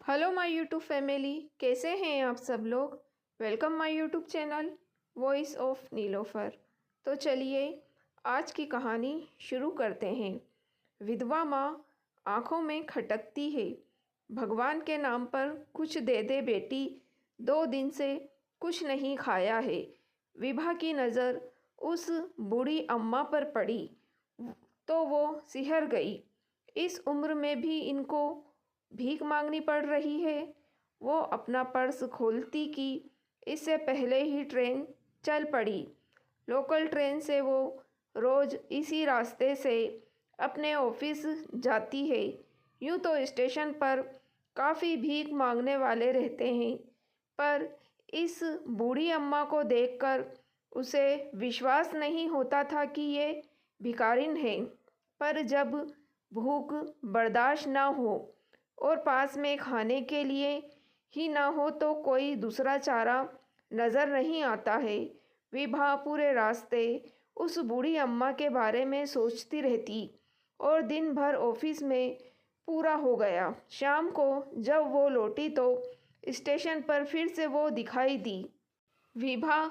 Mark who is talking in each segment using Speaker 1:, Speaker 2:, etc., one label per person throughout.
Speaker 1: Hello my YouTube family, कैसे हैं आप सब लोग। Welcome my YouTube channel voice of Nilofar. तो चलिए आज की कहानी शुरू करते हैं। विधवा माँ आँखों में खटकती है। भगवान के नाम पर कुछ दे दे बेटी, 2 दिन से कुछ नहीं खाया है। विभा की नज़र उस बूढ़ी अम्मा पर पड़ी तो वो सिहर गई। इस उम्र में भी इनको भीख मांगनी पड़ रही है। वो अपना पर्स खोलती कि इससे पहले ही ट्रेन चल पड़ी। लोकल ट्रेन से वो रोज़ इसी रास्ते से अपने ऑफिस जाती है। यूँ तो स्टेशन पर काफ़ी भीख मांगने वाले रहते हैं, पर इस बूढ़ी अम्मा को देखकर उसे विश्वास नहीं होता था कि ये भिखारिन है। पर जब भूख बर्दाश्त ना हो और पास में खाने के लिए ही ना हो तो कोई दूसरा चारा नज़र नहीं आता है। विभा पूरे रास्ते उस बूढ़ी अम्मा के बारे में सोचती रहती और दिन भर ऑफिस में पूरा हो गया। शाम को जब वो लौटी तो स्टेशन पर फिर से वो दिखाई दी। विभा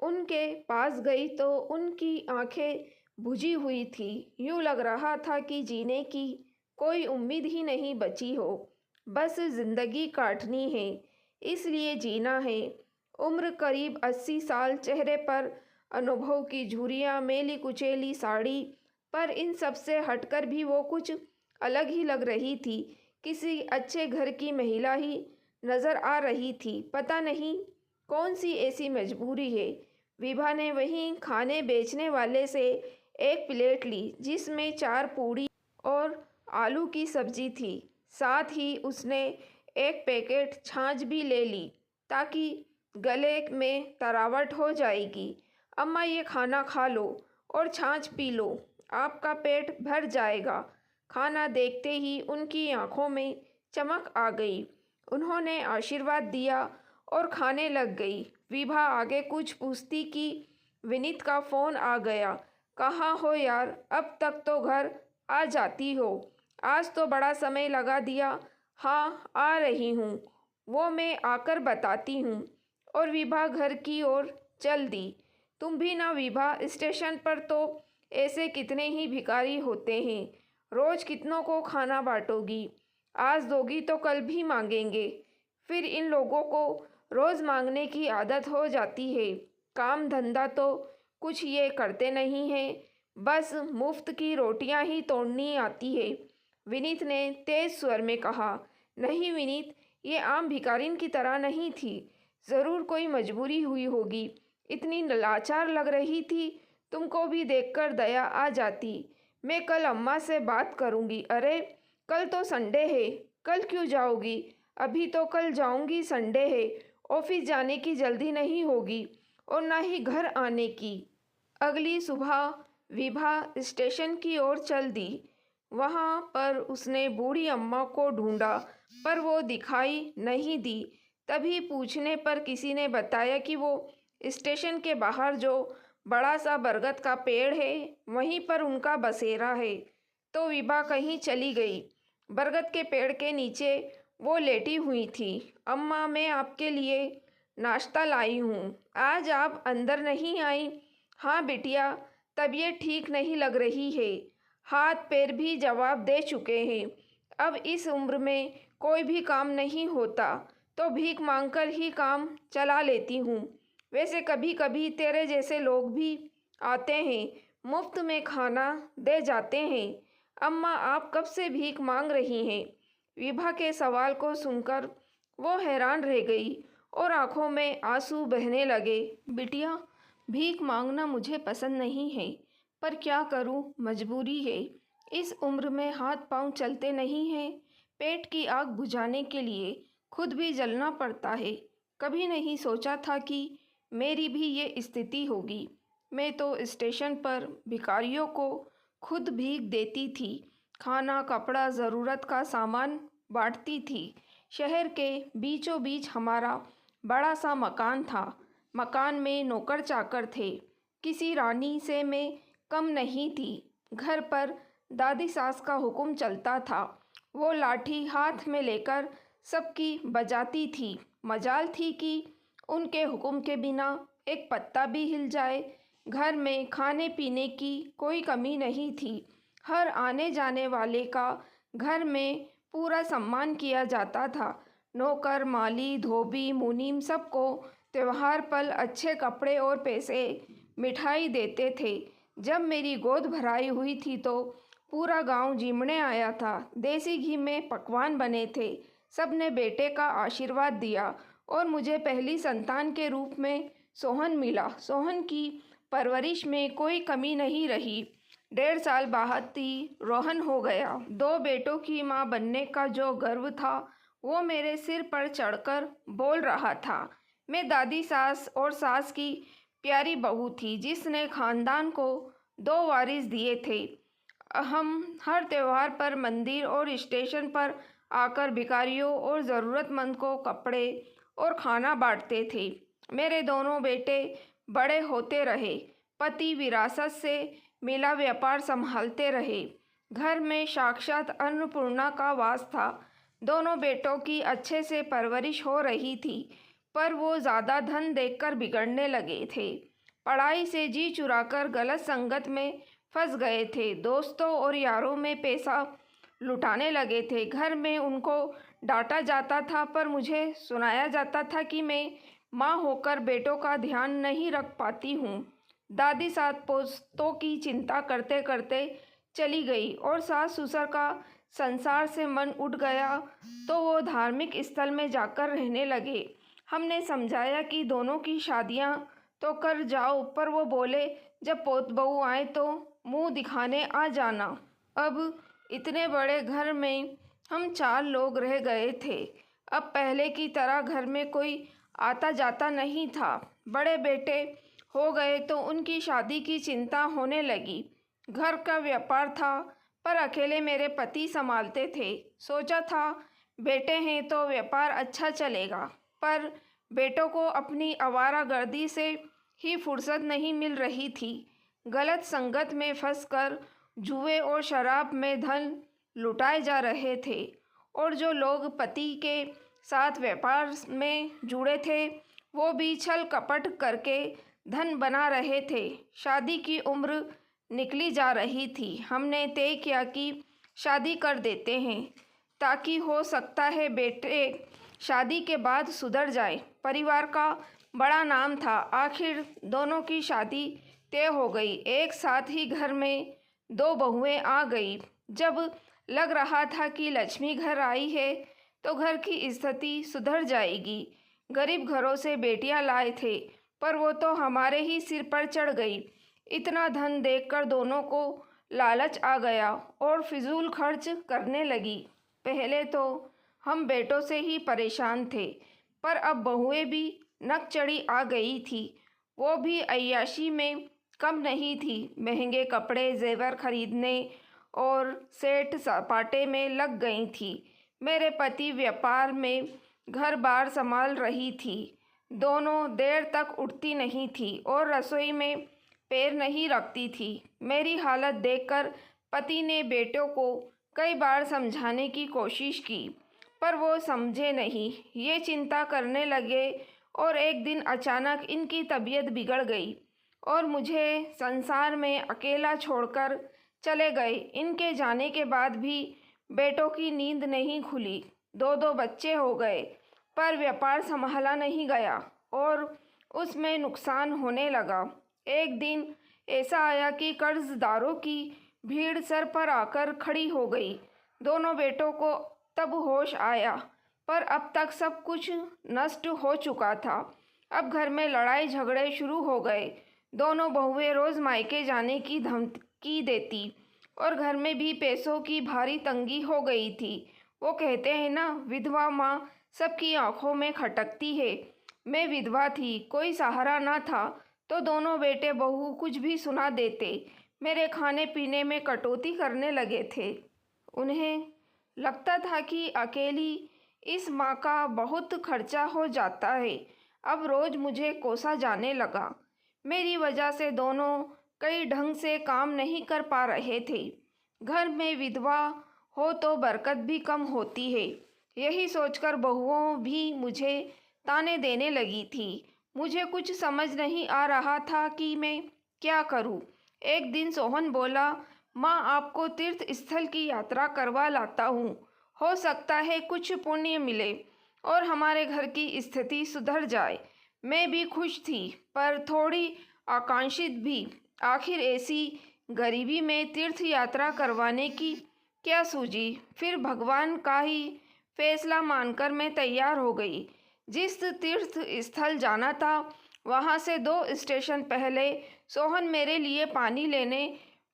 Speaker 1: उनके पास गई तो उनकी आंखें बुझी हुई थी। यूँ लग रहा था कि जीने की कोई उम्मीद ही नहीं बची हो। बस जिंदगी काटनी है, इसलिए जीना है। उम्र करीब 80 साल, चेहरे पर अनुभव की झुर्रियाँ, मेली कुचेली साड़ी, पर इन सब से हटकर भी वो कुछ अलग ही लग रही थी। किसी अच्छे घर की महिला ही नज़र आ रही थी। पता नहीं कौन सी ऐसी मजबूरी है। विभा ने वहीं खाने बेचने वाले से एक प्लेट ली जिसमें 4 पूड़ी और आलू की सब्जी थी। साथ ही उसने एक पैकेट छाछ भी ले ली ताकि गले में तरावट हो जाएगी। अम्मा, ये खाना खा लो और छाछ पी लो, आपका पेट भर जाएगा। खाना देखते ही उनकी आंखों में चमक आ गई। उन्होंने आशीर्वाद दिया और खाने लग गई। विभा आगे कुछ पूछती कि विनीत का फ़ोन आ गया। कहाँ हो यार, अब तक तो घर आ जाती हो, आज तो बड़ा समय लगा दिया। हाँ, आ रही हूँ, वो मैं आकर बताती हूँ। और विभा घर की ओर चल दी। तुम भी ना विभा, स्टेशन पर तो ऐसे कितने ही भिखारी होते हैं। रोज कितनों को खाना बांटोगी, आज दोगी तो कल भी मांगेंगे। फिर इन लोगों को रोज़ मांगने की आदत हो जाती है। काम धंधा तो कुछ ये करते नहीं हैं, बस मुफ्त की रोटियां ही तोड़नी आती है। विनीत ने तेज स्वर में कहा। नहीं विनीत, ये आम भिखारिन की तरह नहीं थी, ज़रूर कोई मजबूरी हुई होगी। इतनी लाचार लग रही थी, तुमको भी देखकर दया आ जाती। मैं कल अम्मा से बात करूँगी। अरे कल तो संडे है, कल क्यों जाओगी। अभी तो कल जाऊँगी, संडे है, ऑफिस जाने की जल्दी नहीं होगी और ना ही घर आने की। अगली सुबह विभा स्टेशन की ओर चल दी। वहाँ पर उसने बूढ़ी अम्मा को ढूंढा, पर वो दिखाई नहीं दी। तभी पूछने पर किसी ने बताया कि वो स्टेशन के बाहर जो बड़ा सा बरगद का पेड़ है, वहीं पर उनका बसेरा है। तो विभा कहीं चली गई। बरगद के पेड़ के नीचे वो लेटी हुई थी। अम्मा, मैं आपके लिए नाश्ता लाई हूँ, आज आप अंदर नहीं आई। हाँ बिटिया, तबीयत ठीक नहीं लग रही है, हाथ पैर भी जवाब दे चुके हैं। अब इस उम्र में कोई भी काम नहीं होता तो भीख मांगकर ही काम चला लेती हूँ। वैसे कभी कभी तेरे जैसे लोग भी आते हैं, मुफ्त में खाना दे जाते हैं। अम्मा, आप कब से भीख मांग रही हैं। विभा के सवाल को सुनकर वो हैरान रह गई और आंखों में आंसू बहने लगे। बिटिया, भीख मांगना मुझे पसंद नहीं है, पर क्या करूं, मजबूरी है। इस उम्र में हाथ पांव चलते नहीं हैं। पेट की आग बुझाने के लिए खुद भी जलना पड़ता है। कभी नहीं सोचा था कि मेरी भी ये स्थिति होगी। मैं तो स्टेशन पर भिखारियों को खुद भीख देती थी, खाना कपड़ा ज़रूरत का सामान बांटती थी। शहर के बीचों बीच हमारा बड़ा सा मकान था। मकान में नौकर चाकर थे, किसी रानी से मैं कम नहीं थी। घर पर दादी सास का हुक्म चलता था। वो लाठी हाथ में लेकर सबकी बजाती थी। मजाल थी कि उनके हुक्म के बिना एक पत्ता भी हिल जाए। घर में खाने पीने की कोई कमी नहीं थी। हर आने जाने वाले का घर में पूरा सम्मान किया जाता था। नौकर, माली, धोबी, मुनीम सबको त्योहार पर अच्छे कपड़े और पैसे, मिठाई देते थे। जब मेरी गोद भराई हुई थी तो पूरा गांव जीमने आया था। देसी घी में पकवान बने थे। सबने बेटे का आशीर्वाद दिया और मुझे पहली संतान के रूप में सोहन मिला। सोहन की परवरिश में कोई कमी नहीं रही। 1.5 साल बाद ही रोहन हो गया। 2 बेटों की माँ बनने का जो गर्व था वो मेरे सिर पर चढ़कर बोल रहा था। मैं दादी सास और सास की प्यारी बहू थी जिसने खानदान को 2 वारिस दिए थे। हम हर त्योहार पर मंदिर और स्टेशन पर आकर भिखारियों और ज़रूरतमंद को कपड़े और खाना बांटते थे। मेरे दोनों बेटे बड़े होते रहे। पति विरासत से मिला व्यापार संभालते रहे। घर में साक्षात अन्नपूर्णा का वास था। दोनों बेटों की अच्छे से परवरिश हो रही थी, पर वो ज़्यादा धन देखकर बिगड़ने लगे थे। पढ़ाई से जी चुराकर गलत संगत में फंस गए थे। दोस्तों और यारों में पैसा लुटाने लगे थे। घर में उनको डांटा जाता था, पर मुझे सुनाया जाता था कि मैं माँ होकर बेटों का ध्यान नहीं रख पाती हूँ। दादी सात पोस्तों की चिंता करते करते चली गई और सास ससुर का संसार से मन उठ गया तो वो धार्मिक स्थल में जाकर रहने लगे। हमने समझाया कि दोनों की शादियाँ तो कर जाओ, पर वो बोले जब पोत बहू आए तो मुंह दिखाने आ जाना। अब इतने बड़े घर में हम 4 लोग रह गए थे। अब पहले की तरह घर में कोई आता जाता नहीं था। बड़े बेटे हो गए तो उनकी शादी की चिंता होने लगी। घर का व्यापार था, पर अकेले मेरे पति संभालते थे। सोचा था बेटे हैं तो व्यापार अच्छा चलेगा, पर बेटों को अपनी आवारागर्दी से ही फुर्सत नहीं मिल रही थी। गलत संगत में फंसकर जुए और शराब में धन लुटाए जा रहे थे, और जो लोग पति के साथ व्यापार में जुड़े थे वो भी छल कपट करके धन बना रहे थे। शादी की उम्र निकली जा रही थी। हमने तय किया कि शादी कर देते हैं, ताकि हो सकता है बेटे शादी के बाद सुधर जाए। परिवार का बड़ा नाम था। आखिर दोनों की शादी तय हो गई। एक साथ ही घर में 2 बहुएं आ गई। जब लग रहा था कि लक्ष्मी घर आई है तो घर की स्थिति सुधर जाएगी। गरीब घरों से बेटियां लाए थे, पर वो तो हमारे ही सिर पर चढ़ गई। इतना धन देखकर दोनों को लालच आ गया और फिजूल खर्च करने लगी। पहले तो हम बेटों से ही परेशान थे, पर अब बहुएं भी नक चढ़ी आ गई थी। वो भी अय्याशी में कम नहीं थी। महंगे कपड़े, जेवर खरीदने और सेठ सपाटे में लग गई थी। मेरे पति व्यापार में घर बार संभाल रही थी। दोनों देर तक उठती नहीं थी और रसोई में पैर नहीं रखती थी। मेरी हालत देखकर पति ने बेटों को कई बार समझाने की कोशिश की, पर वो समझे नहीं। ये चिंता करने लगे और एक दिन अचानक इनकी तबीयत बिगड़ गई और मुझे संसार में अकेला छोड़कर चले गए। इनके जाने के बाद भी बेटों की नींद नहीं खुली। 2 बच्चे हो गए, पर व्यापार संभाला नहीं गया और उसमें नुकसान होने लगा। एक दिन ऐसा आया कि कर्जदारों की भीड़ सर पर आकर खड़ी हो गई। दोनों बेटों को तब होश आया, पर अब तक सब कुछ नष्ट हो चुका था। अब घर में लड़ाई झगड़े शुरू हो गए। दोनों बहुएं रोज मायके जाने की धमकी देती और घर में भी पैसों की भारी तंगी हो गई थी। वो कहते हैं ना, विधवा माँ सबकी आंखों में खटकती है। मैं विधवा थी, कोई सहारा ना था, तो दोनों बेटे बहू कुछ भी सुना देते। मेरे खाने पीने में कटौती करने लगे थे। उन्हें लगता था कि अकेली इस माँ का बहुत खर्चा हो जाता है। अब रोज मुझे कोसा जाने लगा। मेरी वजह से दोनों कई ढंग से काम नहीं कर पा रहे थे। घर में विधवा हो तो बरकत भी कम होती है। यही सोचकर बहुओं भी मुझे ताने देने लगी थी। मुझे कुछ समझ नहीं आ रहा था कि मैं क्या करूं। एक दिन सोहन बोला, माँ आपको तीर्थ स्थल की यात्रा करवा लाता हूँ। हो सकता है कुछ पुण्य मिले और हमारे घर की स्थिति सुधर जाए। मैं भी खुश थी पर थोड़ी आकांक्षित भी। आखिर ऐसी गरीबी में तीर्थ यात्रा करवाने की क्या सूझी। फिर भगवान का ही फैसला मानकर मैं तैयार हो गई। जिस तीर्थ स्थल जाना था वहाँ से 2 स्टेशन पहले सोहन मेरे लिए पानी लेने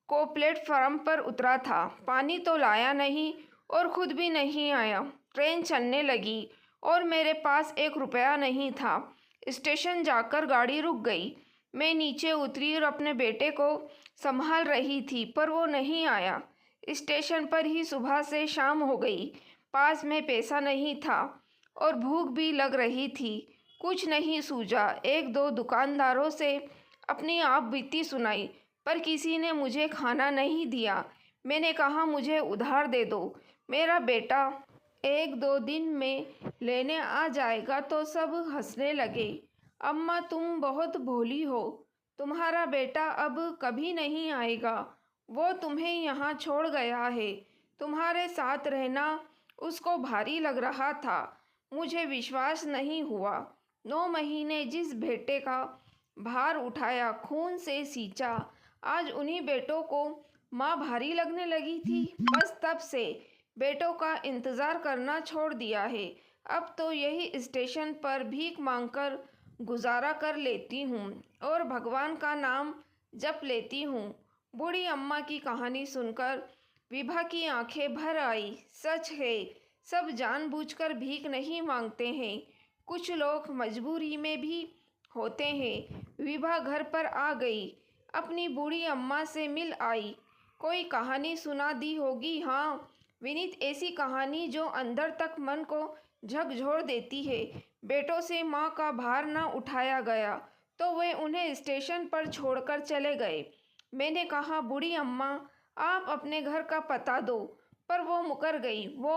Speaker 1: को प्लेटफार्म पर उतरा था। पानी तो लाया नहीं और खुद भी नहीं आया। ट्रेन चलने लगी और मेरे पास 1 रुपया नहीं था। स्टेशन जाकर गाड़ी रुक गई। मैं नीचे उतरी और अपने बेटे को संभाल रही थी पर वो नहीं आया। स्टेशन पर ही सुबह से शाम हो गई। पास में पैसा नहीं था और भूख भी लग रही थी। कुछ नहीं सूझा। 1-2 दुकानदारों से अपनी आप बीती सुनाई पर किसी ने मुझे खाना नहीं दिया। मैंने कहा मुझे उधार दे दो, मेरा बेटा 1-2 दिन में लेने आ जाएगा। तो सब हंसने लगे। अम्मा तुम बहुत भोली हो, तुम्हारा बेटा अब कभी नहीं आएगा। वो तुम्हें यहाँ छोड़ गया है। तुम्हारे साथ रहना उसको भारी लग रहा था। मुझे विश्वास नहीं हुआ। 9 महीने जिस बेटे का भार उठाया, खून से सींचा, आज उन्हीं बेटों को माँ भारी लगने लगी थी। बस तब से बेटों का इंतज़ार करना छोड़ दिया है। अब तो यही स्टेशन पर भीख मांगकर गुजारा कर लेती हूँ और भगवान का नाम जप लेती हूँ। बूढ़ी अम्मा की कहानी सुनकर विभा की आंखें भर आई। सच है, सब जानबूझकर भीख नहीं मांगते हैं, कुछ लोग मजबूरी में भी होते हैं। विभा घर पर आ गई, अपनी बूढ़ी अम्मा से मिल आई। कोई कहानी सुना दी होगी। हाँ विनीत, ऐसी कहानी जो अंदर तक मन को झकझोर देती है। बेटों से माँ का भार न उठाया गया तो वे उन्हें स्टेशन पर छोड़कर चले गए। मैंने कहा, बूढ़ी अम्मा आप अपने घर का पता दो, पर वो मुकर गई। वो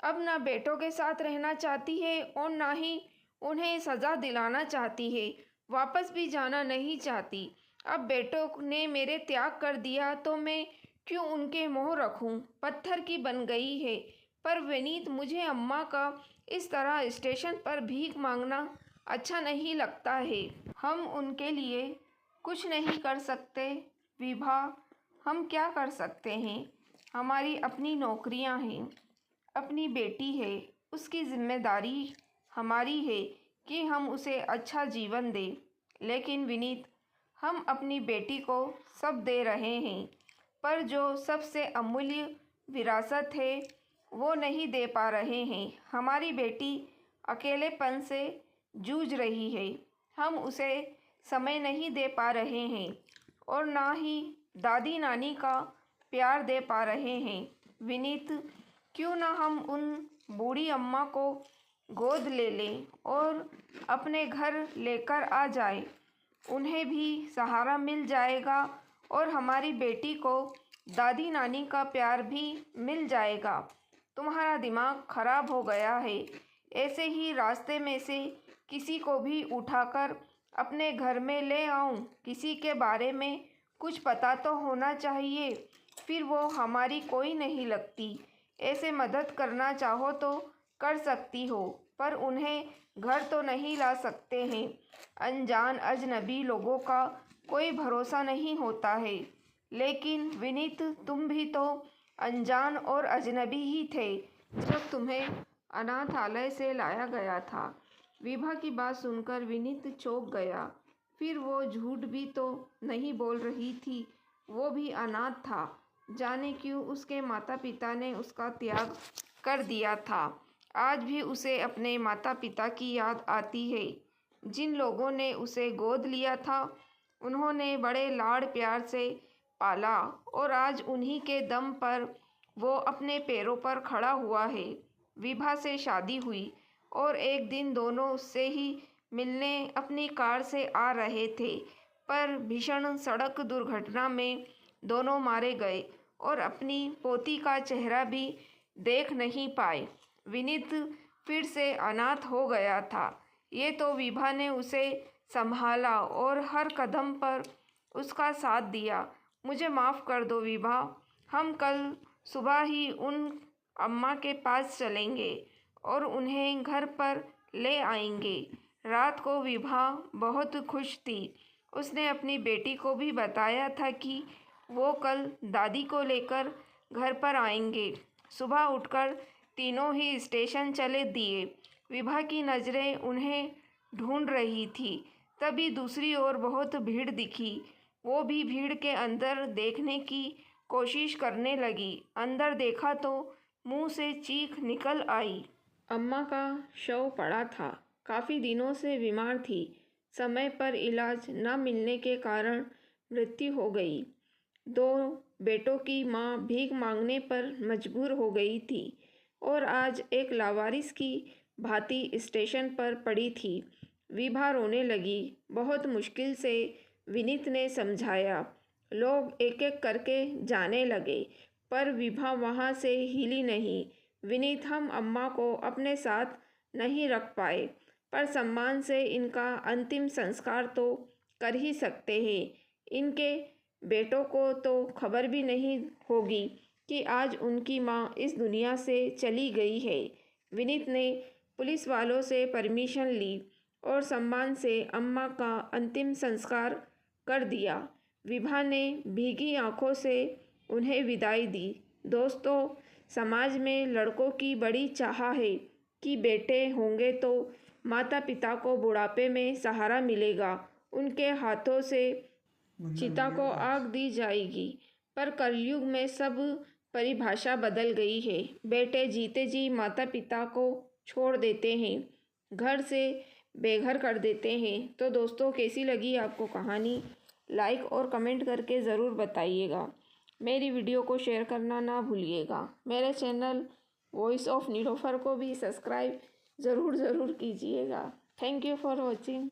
Speaker 1: अब ना बेटों के साथ रहना चाहती है और ना ही उन्हें सज़ा दिलाना चाहती है। वापस भी जाना नहीं चाहती। अब बेटों ने मेरे त्याग कर दिया तो मैं क्यों उनके मोह रखूं। पत्थर की बन गई है। पर विनीत, मुझे अम्मा का इस तरह स्टेशन पर भीख मांगना अच्छा नहीं लगता है। हम उनके लिए कुछ नहीं कर सकते। विभा, हम क्या कर सकते हैं? हमारी अपनी नौकरियां हैं, अपनी बेटी है, उसकी जिम्मेदारी हमारी है कि हम उसे अच्छा जीवन दें। लेकिन विनीत, हम अपनी बेटी को सब दे रहे हैं पर जो सबसे अमूल्य विरासत है वो नहीं दे पा रहे हैं। हमारी बेटी अकेलेपन से जूझ रही है। हम उसे समय नहीं दे पा रहे हैं और ना ही दादी नानी का प्यार दे पा रहे हैं। विनीत, क्यों ना हम उन बूढ़ी अम्मा को गोद ले लें और अपने घर लेकर आ जाए। उन्हें भी सहारा मिल जाएगा और हमारी बेटी को दादी नानी का प्यार भी मिल जाएगा। तुम्हारा दिमाग खराब हो गया है। ऐसे ही रास्ते में से किसी को भी उठाकर अपने घर में ले आऊं? किसी के बारे में कुछ पता तो होना चाहिए। फिर वो हमारी कोई नहीं लगती। ऐसे मदद करना चाहो तो कर सकती हो पर उन्हें घर तो नहीं ला सकते हैं। अनजान अजनबी लोगों का कोई भरोसा नहीं होता है। लेकिन विनीत, तुम भी तो अनजान और अजनबी ही थे जब तुम्हें अनाथालय से लाया गया था। विभा की बात सुनकर विनीत चौंक गया। फिर वो झूठ भी तो नहीं बोल रही थी। वो भी अनाथ था। जाने क्यों उसके माता पिता ने उसका त्याग कर दिया था। आज भी उसे अपने माता पिता की याद आती है। जिन लोगों ने उसे गोद लिया था उन्होंने बड़े लाड़ प्यार से पाला और आज उन्हीं के दम पर वो अपने पैरों पर खड़ा हुआ है। विभा से शादी हुई और एक दिन दोनों उससे ही मिलने अपनी कार से आ रहे थे पर भीषण सड़क दुर्घटना में दोनों मारे गए और अपनी पोती का चेहरा भी देख नहीं पाए। विनीत फिर से अनाथ हो गया था। ये तो विभा ने उसे संभाला और हर कदम पर उसका साथ दिया। मुझे माफ़ कर दो विभा, हम कल सुबह ही उन अम्मा के पास चलेंगे और उन्हें घर पर ले आएंगे। रात को विभा बहुत खुश थी। उसने अपनी बेटी को भी बताया था कि वो कल दादी को लेकर घर पर आएंगे। सुबह उठकर तीनों ही स्टेशन चले दिए। विभा की नज़रें उन्हें ढूंढ रही थी। तभी दूसरी ओर बहुत भीड़ दिखी। वो भी भीड़ के अंदर देखने की कोशिश करने लगी। अंदर देखा तो मुंह से चीख निकल आई। अम्मा का शव पड़ा था। काफ़ी दिनों से बीमार थी। समय पर इलाज न मिलने के कारण मृत्यु हो गई। 2 बेटों की मां भीख मांगने पर मजबूर हो गई थी और आज एक लावारिस की भांति स्टेशन पर पड़ी थी। विभा रोने लगी। बहुत मुश्किल से विनीत ने समझाया। लोग एक एक करके जाने लगे, पर विभा वहाँ से हिली नहीं। विनीत, हम अम्मा को अपने साथ नहीं रख पाए, पर सम्मान से इनका अंतिम संस्कार तो कर ही सकते हैं। इनके बेटों को तो खबर भी नहीं होगी कि आज उनकी माँ इस दुनिया से चली गई है। विनीत ने पुलिस वालों से परमिशन ली और सम्मान से अम्मा का अंतिम संस्कार कर दिया। विभा ने भीगी आंखों से उन्हें विदाई दी। दोस्तों, समाज में लड़कों की बड़ी चाह है कि बेटे होंगे तो माता पिता को बुढ़ापे में सहारा मिलेगा, उनके हाथों से चिता को आग दी जाएगी। पर कलयुग में सब परिभाषा बदल गई है। बेटे जीते जी माता पिता को छोड़ देते हैं, घर से बेघर कर देते हैं। तो दोस्तों, कैसी लगी आपको कहानी? लाइक और कमेंट करके ज़रूर बताइएगा। मेरी वीडियो को शेयर करना ना भूलिएगा। मेरे चैनल वॉइस ऑफ नीलोफर को भी सब्सक्राइब ज़रूर कीजिएगा। Thank you for watching.